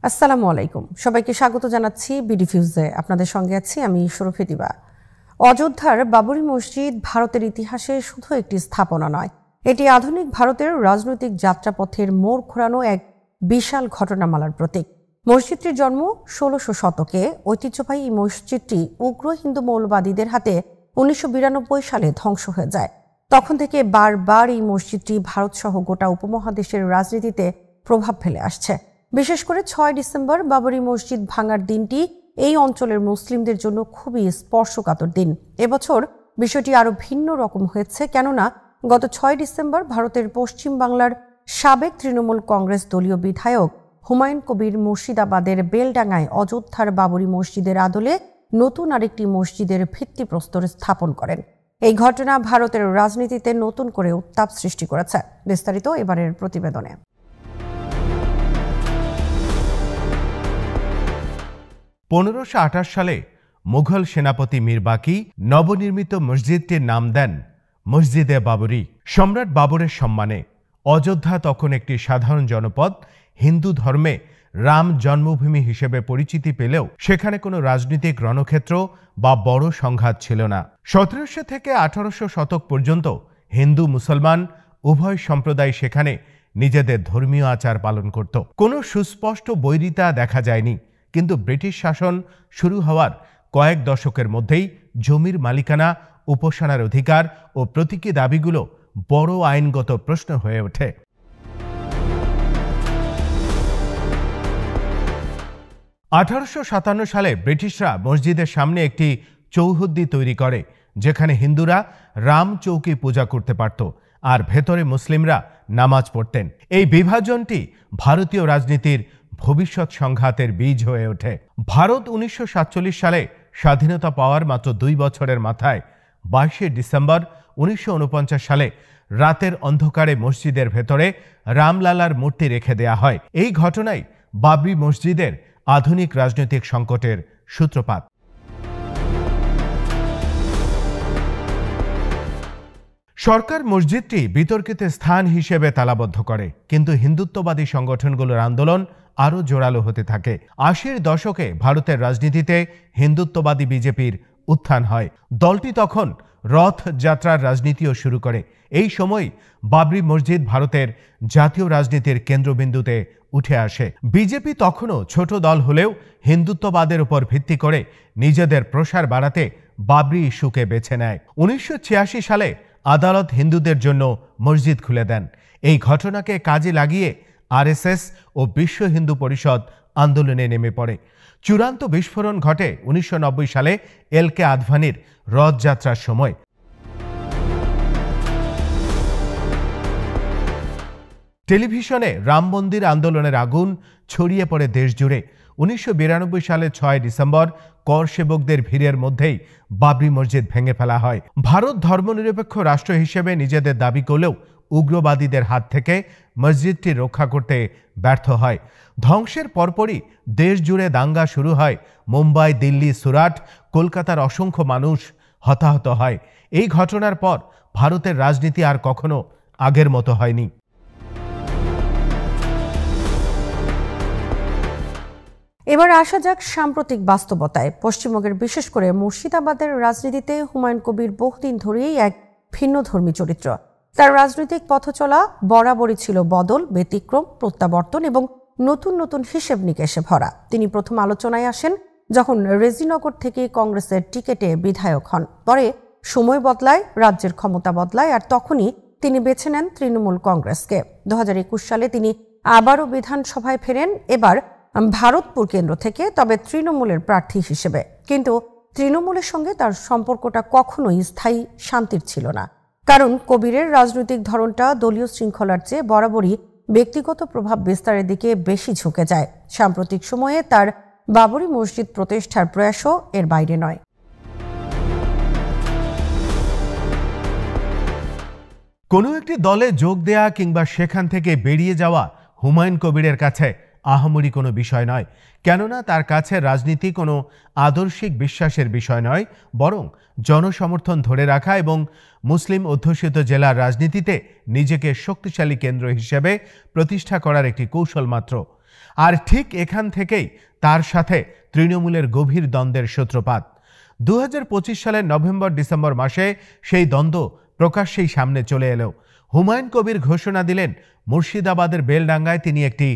আসসালামু আলাইকুম, সবাইকে স্বাগত জানাচ্ছি বিডি ফিউজে। আপনাদের সঙ্গে আছি আমি শরফি দিবা। অযোধ্যার বাবরি মসজিদ ভারতের ইতিহাসে শুধু একটি স্থাপনা নয়, এটি আধুনিক ভারতের রাজনৈতিক যাত্রাপথের মোড় ঘোরানো এক বিশাল ঘটনামালার প্রতীক। মসজিদটির জন্ম ১৬০০ শতকে। ঐতিহ্যবাহী এই মসজিদটি উগ্র হিন্দু মৌলবাদীদের হাতে ১৯৯২ সালে ধ্বংস হয়ে যায়। তখন থেকে বারবার এই মসজিদটি ভারতসহ গোটা উপমহাদেশের রাজনীতিতে প্রভাব ফেলে আসছে। বিশেষ করে ৬ ডিসেম্বর বাবরি মসজিদ ভাঙার দিনটি এই অঞ্চলের মুসলিমদের জন্য খুবই স্পর্শকাতর দিন। এবছর বিষয়টি আরও ভিন্ন রকম হয়েছে, কেননা গত ৬ ডিসেম্বর ভারতের পশ্চিম বাংলার সাবেক তৃণমূল কংগ্রেস দলীয় বিধায়ক হুমায়ুন কবির মুর্শিদাবাদের বেলডাঙ্গায় অযোধ্যার বাবরি মসজিদের আদলে নতুন আরেকটি মসজিদের ভিত্তিপ্রস্তর স্থাপন করেন। এই ঘটনা ভারতের রাজনীতিতে নতুন করে উত্তাপ সৃষ্টি করেছে। বিস্তারিত এবারের প্রতিবেদনে। ১৫২৮ সালে মুঘল সেনাপতি মীর বাকি নবনির্মিত মসজিদটির নাম দেন মসজিদে বাবরি, সম্রাট বাবরের সম্মানে। অযোধ্যা তখন একটি সাধারণ জনপদ। হিন্দু ধর্মে রাম জন্মভূমি হিসেবে পরিচিতি পেলেও সেখানে কোনো রাজনৈতিক রণক্ষেত্র বা বড় সংঘাত ছিল না। ১৭০০ থেকে ১৮০০ শতক পর্যন্ত হিন্দু মুসলমান উভয় সম্প্রদায় সেখানে নিজেদের ধর্মীয় আচার পালন করত। কোনো সুস্পষ্ট বৈরিতা দেখা যায়নি। কিন্তু ব্রিটিশ শাসন শুরু হওয়ার কয়েক দশকের মধ্যেই জমির মালিকানা, উপাসনার অধিকার ও প্রতীকী দাবিগুলো বড় আইনগত প্রশ্ন হয়ে ওঠে। ১৮৫৭ সালে ব্রিটিশরা মসজিদের সামনে একটি চৌহদ্দি তৈরি করে, যেখানে হিন্দুরা রাম চৌকি পূজা করতে পারত আর ভেতরে মুসলিমরা নামাজ পড়তেন। এই বিভাজনটি ভারতীয় রাজনীতির ভবিষ্যৎ সংঘাতের বীজ হয়ে ওঠে। ভারত ১৯৪৭ সালে স্বাধীনতা পাওয়ার মাত্র ২ বছরের মাথায় ২২শে ডিসেম্বর ১৯৪৯ সালে রাতের অন্ধকারে মসজিদের ভেতরে রামলালার মূর্তি রেখে দেয়া হয়। এই ঘটনাই বাবরি মসজিদের আধুনিক রাজনৈতিক সংকটের সূত্রপাত। সরকার মসজিদটি বিতর্কিত স্থান হিসেবে তালাবদ্ধ করে, কিন্তু হিন্দুত্ববাদী সংগঠনগুলোর আন্দোলন আরও জোরালো হতে থাকে। ৮০-এর দশকে ভারতের রাজনীতিতে হিন্দুত্ববাদী বিজেপির উত্থান হয়। দলটি তখন রথ যাত্রার রাজনীতিও শুরু করে। এই সময় বাবরি মসজিদ ভারতের জাতীয় রাজনীতির কেন্দ্রবিন্দুতে উঠে আসে। বিজেপি তখনও ছোট দল হলেও হিন্দুত্ববাদের উপর ভিত্তি করে নিজেদের প্রসার বাড়াতে বাবরি ইস্যুকে বেছে নেয়। ১৯৮৬ সালে আদালত হিন্দুদের জন্য মসজিদ খুলে দেন। এই ঘটনাকে কাজে লাগিয়ে আরএসএস ও বিশ্ব হিন্দু পরিষদ আন্দোলনে নেমে পড়ে। চূড়ান্ত বিস্ফোরণ ঘটে ১৯৯০ সালে এলকে আদভানির রথযাত্রার সময়। টেলিভিশনে রাম মন্দির আন্দোলনের আগুন ছড়িয়ে পড়ে দেশ জুড়ে। ১৯৯২ সালে ৬ ডিসেম্বর কর সেবকদের ভিড়ের মধ্যেই বাবরি মসজিদ ভেঙে ফেলা হয়। ভারত ধর্মনিরপেক্ষ রাষ্ট্র হিসেবে নিজেদের দাবি করলেও উগ্রবাদীদের হাত থেকে মসজিদটি রক্ষা করতে ব্যর্থ হয়। ধ্বংসের পরপরই দেশ জুড়ে দাঙ্গা শুরু হয়। মুম্বাই, দিল্লি, সুরাট, কলকাতার অসংখ্য মানুষ হতাহত হয়। এই ঘটনার পর ভারতের রাজনীতি আর কখনো আগের মতো হয়নি। এবার আসা যাক সাম্প্রতিক বাস্তবতায়। পশ্চিমবঙ্গের বিশেষ করে মুর্শিদাবাদের রাজনীতিতে হুমায়ুন কবির বহুদিন ধরেই এক ভিন্নধর্মী চরিত্র। তার রাজনৈতিক পথচলা বরাবরই ছিল বদল, ব্যতিক্রম, প্রত্যাবর্তন এবং নতুন নতুন হিসেব নিকেশে ভরা। তিনি প্রথম আলোচনায় আসেন যখন রেজিনগর থেকে কংগ্রেসের টিকেটে বিধায়ক হন। পরে সময় বদলায়, রাজ্যের ক্ষমতা বদলায়, আর তখনই তিনি বেছে নেন তৃণমূল কংগ্রেসকে। ২০২১ সালে তিনি আবারও বিধানসভায় ফেরেন, এবার ভারতপুর কেন্দ্র থেকে, তবে তৃণমূলের প্রার্থী হিসেবে। কিন্তু তৃণমূলের সঙ্গে তার সম্পর্কটা কখনোই স্থায়ী শান্তির ছিল না, কারণ কবিরের রাজনৈতিক ধরনটা দলীয় শৃঙ্খলার চেয়ে বরাবরই ব্যক্তিগত প্রভাব বিস্তারের দিকে বেশি ঝুঁকে যায়। সাম্প্রতিক সময়ে তার বাবরি মসজিদ প্রতিষ্ঠার প্রয়াসও এর বাইরে নয়। কোনো একটি দলে যোগ দেয়া কিংবা সেখান থেকে বেরিয়ে যাওয়া হুমায়ুন কবিরের কাছে আহামরি কোনো বিষয় নয়, কেননা তার কাছে রাজনীতি কোনো আদর্শিক বিশ্বাসের বিষয় নয়, বরং জনসমর্থন ধরে রাখা এবং মুসলিম অধ্যুষিত জেলার রাজনীতিতে নিজেকে শক্তিশালী কেন্দ্র হিসেবে প্রতিষ্ঠা করার একটি কৌশল মাত্র। আর ঠিক এখান থেকেই তার সাথে তৃণমূলের গভীর দ্বন্দ্বের সূত্রপাত। 2025 সালের নভেম্বর-ডিসেম্বর মাসে সেই দ্বন্দ্ব প্রকাশ্যেই সামনে চলে এলো। হুমায়ুন কবির ঘোষণা দিলেন মুর্শিদাবাদের বেলডাঙ্গায় তিনি একটি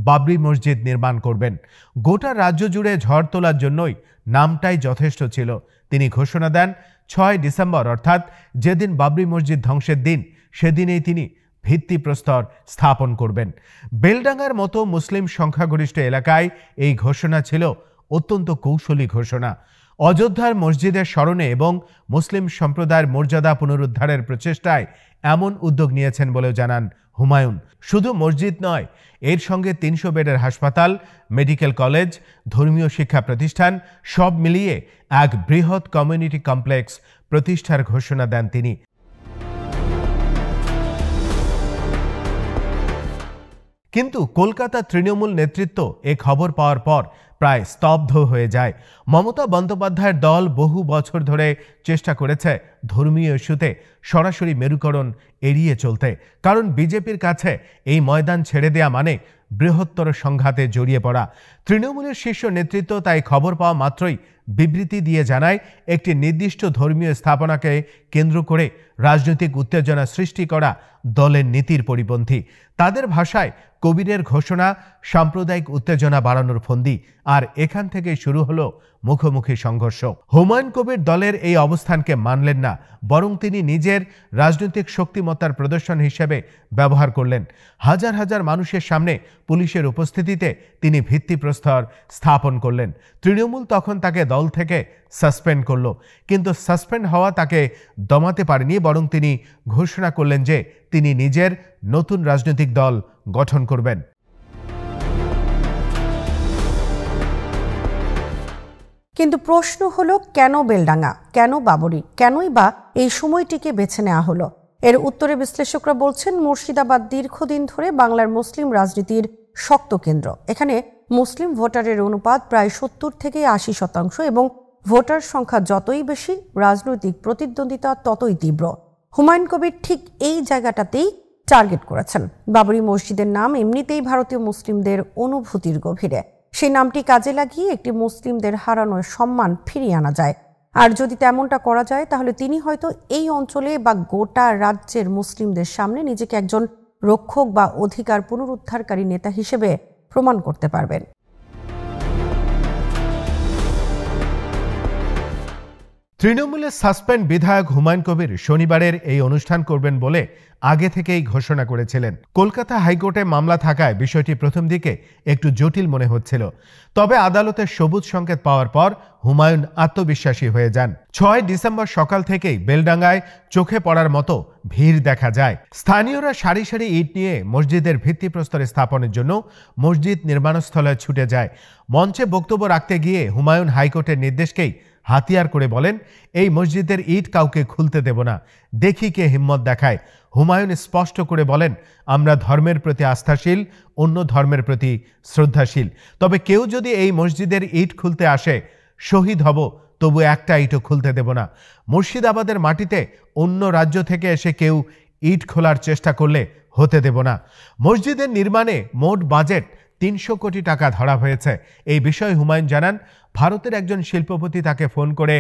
বাবরি মসজিদ নির্মাণ করবেন। গোটা রাজ্য জুড়ে ঝড় তোলার জন্যই নামটাই যথেষ্ট ছিল। তিনি ঘোষণা দেন 6 ডিসেম্বর, অর্থাৎ যেদিন বাবরি মসজিদ ধ্বংসের দিন, সেদিনেই তিনি ভিত্তিপ্রস্তর স্থাপন করবেন। বেলডাঙ্গার মতো মুসলিম সংখ্যাগরিষ্ঠ এলাকায় এই ঘোষণা ছিল অত্যন্ত কৌশলী ঘোষণা। অযোধ্যার মসজিদের স্মরণে এবং মুসলিম সম্প্রদায়ের মর্যাদা পুনরুদ্ধারের প্রচেষ্টায় এমন উদ্যোগ নিয়েছেন বলেও জানান হুমায়ুন। শুধু মসজিদ নয়, এর সঙ্গে 300 বেডের হাসপাতাল, মেডিকেল কলেজ, ধর্মীয় শিক্ষা প্রতিষ্ঠান সব মিলিয়ে এক বৃহৎ কমিউনিটি কমপ্লেক্স প্রতিষ্ঠার ঘোষণা দেন তিনি। কিন্তু কলকাতা তৃণমূল নেতৃত্ব এ খবর পাওয়ার পর প্রায় স্তব্ধ হয়ে যায়। মমতা বন্দ্যোপাধ্যায়ের দল বহু বছর ধরে চেষ্টা করেছে ধর্মীয় ইস্যুতে সরাসরি মেরুকরণ এড়িয়ে চলতে, কারণ বিজেপির কাছে এই ময়দান ছেড়ে দেয়া মানে বৃহত্তর সংঘাতে জড়িয়ে পড়া। তৃণমূলের শীর্ষ নেতৃত্ব তাই খবর পাওয়া মাত্রই বিবৃতি দিয়ে জানায়, একটি নির্দিষ্ট ধর্মীয় স্থাপনাকে কেন্দ্র করে রাজনৈতিক উত্তেজনা সৃষ্টি করা দলের নীতির পরিপন্থী। তাদের ভাষায় কবিরের ঘোষণা সাম্প্রদায়িক উত্তেজনা বাড়ানোর ফন্দি, আর এখান থেকেই শুরু হলো মুখোমুখি সংঘর্ষ। হুমায়ুন কবির দলের এই অবস্থানকে মানলেন না, বরং তিনি নিজের রাজনৈতিক শক্তিমত্তার প্রদর্শন হিসেবে ব্যবহার করলেন। হাজার হাজার মানুষের সামনে পুলিশের উপস্থিতিতে তিনি ভিত্তিপ্রস্তর স্থাপন করলেন। তৃণমূল তখন তাকে দল থেকে সাসপেন্ড করল, কিন্তু সাসপেন্ড হওয়া তাকে দমাতে পারেনি, বরং তিনি ঘোষণা করলেন যে তিনি নিজের নতুন রাজনৈতিক দল গঠন করবেন। কিন্তু প্রশ্ন হলো, কেন বেলডাঙ্গা, কেন বাবরি, কেনই বা এই সময়টিকে বেছে নেওয়া হলো? এর উত্তরে বিশ্লেষকরা বলছেন, মুর্শিদাবাদ দীর্ঘদিন ধরে বাংলার মুসলিম রাজনীতির শক্ত কেন্দ্র। এখানে মুসলিম ভোটারের অনুপাত প্রায় 70 থেকে 80% এবং ভোটার সংখ্যা যতই বেশি, রাজনৈতিক প্রতিদ্বন্দ্বিতা ততই তীব্র। হুমায়ুন কবির ঠিক এই জায়গাটাতেই টার্গেট করেছেন। বাবরি মসজিদের নাম এমনিতেই ভারতীয় মুসলিমদের অনুভূতির গভীরে। সেই নামটি কাজে লাগিয়ে একটি মুসলিমদের হারানো সম্মান ফিরিয়ে আনা যায়। আর যদি তেমনটা করা যায়, তাহলে তিনি হয়তো এই অঞ্চলে বা গোটা রাজ্যের মুসলিমদের সামনে নিজেকে একজন রক্ষক বা অধিকার পুনরুদ্ধারকারী নেতা হিসেবে প্রমাণ করতে পারবেন। তৃণমূলের সাসপেন্ড বিধায়ক হুমায়ুন কবির শনিবারের এই অনুষ্ঠান করবেন বলে আগে থেকেই ঘোষণা করেছিলেন। কলকাতা হাইকোর্টে মামলা থাকায় বিষয়টি প্রথম দিকে একটু জটিল মনে হচ্ছিল, তবে আদালতের সবুজ সংকেত পাওয়ার পর হুমায়ুন আত্মবিশ্বাসী হয়ে যান। 6 ডিসেম্বর সকাল থেকেই বেলডাঙ্গায় চোখে পড়ার মতো ভিড় দেখা যায়। স্থানীয়রা সারি সারি ইট নিয়ে মসজিদের ভিত্তিপ্রস্তর স্থাপনের জন্য মসজিদ নির্মাণস্থলে ছুটে যায়। মঞ্চে বক্তব্য রাখতে গিয়ে হুমায়ুন হাইকোর্টের নির্দেশকেই হাতিয়ার করে বলেন, এই মসজিদের ইট কাউকে খুলতে দেব না, দেখি কে হিম্মত দেখায়। হুমায়ুন স্পষ্ট করে বলেন, আমরা ধর্মের প্রতি আস্থাশীল, অন্য ধর্মের প্রতি শ্রদ্ধাশীল, তবে কেউ যদি এই মসজিদের ইট খুলতে আসে, শহীদ হব, তবু একটা ইটও খুলতে দেব না। মুর্শিদাবাদের মাটিতে অন্য রাজ্য থেকে এসে কেউ ইট খোলার চেষ্টা করলে হতে দেব না। মসজিদের নির্মাণে মোট বাজেট 300 কোটি টাকা ধরা হয়েছে। এই বিষয়ে হুমায়ুন জানান, ভারতের একজন শিল্পপতি তাকে ফোন করে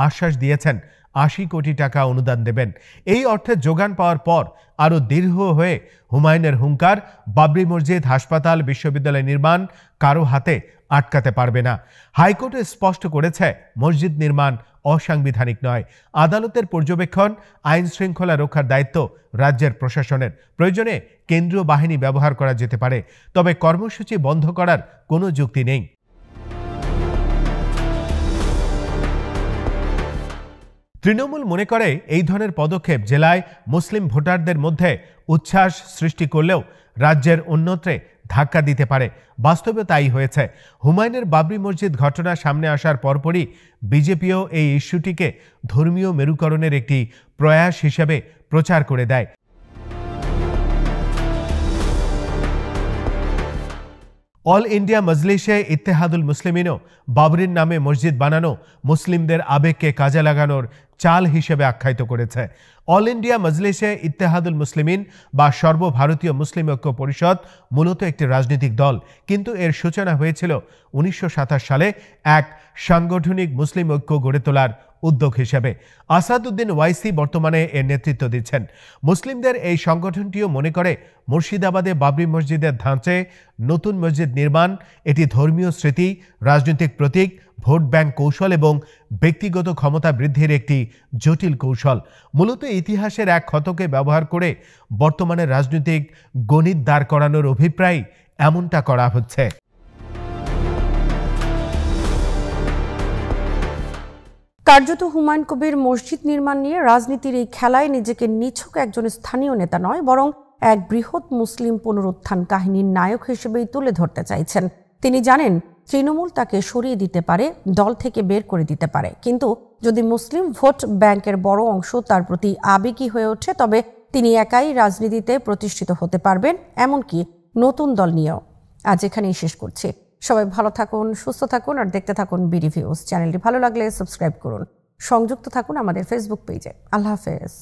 আশ্বাস দিয়েছেন 80 কোটি টাকা অনুদান দেবেন। এই অর্থের যোগান পাওয়ার পর আরও দীর্ঘ হয়ে হুমায়ুনের হুঙ্কার, বাবরি মসজিদ, হাসপাতাল, বিশ্ববিদ্যালয় নির্মাণ কারো হাতে আটকাতে পারবে না। হাইকোর্টে স্পষ্ট করেছে, মসজিদ নির্মাণ অসাংবিধানিক নয়। আদালতের পর্যবেক্ষণ, আইন শৃঙ্খলা রক্ষার দায়িত্ব রাজ্যের প্রশাসনের। প্রয়োজনে কেন্দ্রীয় বাহিনী ব্যবহার করা যেতে পারে, তবে কর্মসূচি বন্ধ করার কোনো যুক্তি নেই। তৃণমূল মনে করে এই ধরনের পদক্ষেপ জেলায় মুসলিম ভোটারদের মধ্যে উচ্ছ্বাস সৃষ্টি করলেও রাজ্যের অন্যত্রে ধাক্কা দিতে পারে। বাস্তবে তাই হয়েছে। হুমায়ুনের বাবরি মসজিদ ঘটনা সামনে আসার পরপরই বিজেপিও এই ইস্যুটিকে ধর্মীয় মেরুকরণের একটি প্রয়াস হিসেবে প্রচার করে দেয়। অল ইন্ডিয়া মজলিসে ইত্তেহাদুল মুসলিমিনও বাবরির নামে মসজিদ বানানো মুসলিমদের আবেগকে কাজে লাগানোর চাল হিসেবে আখ্যায়িত করেছে। অল ইন্ডিয়া মজলিসে ইত্তেহাদুল মুসলিমিন বা সর্বভারতীয় মুসলিম ঐক্য পরিষদ মূলত একটি রাজনৈতিক দল, কিন্তু এর সূচনা হয়েছিল 1927 সালে এক সাংগঠনিক মুসলিম ঐক্য গড়ে তোলার উদ্যোগ হিসেবে। আসাদউদ্দিন ওয়াইসি বর্তমানে এর নেতৃত্ব দিচ্ছেন। মুসলিমদের এই সংগঠনটিও মনে করে মুর্শিদাবাদে বাবরি মসজিদের ধাঁচে নতুন মসজিদ নির্মাণ এটি ধর্মীয় স্মৃতি, রাজনৈতিক প্রতীক, ভোট ব্যাংক কৌশল এবং ব্যক্তিগত ক্ষমতা বৃদ্ধির একটি জটিল কৌশল। মূলত ইতিহাসের এক ক্ষতকে ব্যবহার করে বর্তমানে রাজনৈতিক গণিত দাঁড় করানোর অভিপ্রায় এমনটা করা হচ্ছে। কার্যত হুমায়ুন কবির মসজিদ নির্মাণ নিয়ে রাজনীতির এই খেলায় নিজেকে নিছক একজন স্থানীয় নেতা নয়, বরং এক বৃহৎ মুসলিম পুনরুত্থান কাহিনীর নায়ক হিসেবেই তুলে ধরতে চাইছেন। তিনি জানেন তৃণমূল তাকে সরিয়ে দিতে পারে, দল থেকে বের করে দিতে পারে, কিন্তু যদি মুসলিম ভোট ব্যাংকের বড় অংশ তার প্রতি আবেগী হয়ে ওঠে তবে তিনি একাই রাজনীতিতে প্রতিষ্ঠিত হতে পারবেন, এমনকি নতুন দল নিয়েও। আজ এখানেই শেষ করছি। সবাই ভালো থাকুন, সুস্থ থাকুন আর দেখতে থাকুন বিডি ভিউজ। চ্যানেলটি ভালো লাগলে সাবস্ক্রাইব করুন, সংযুক্ত থাকুন আমাদের ফেসবুক পেজে। আল্লাহ হাফেজ।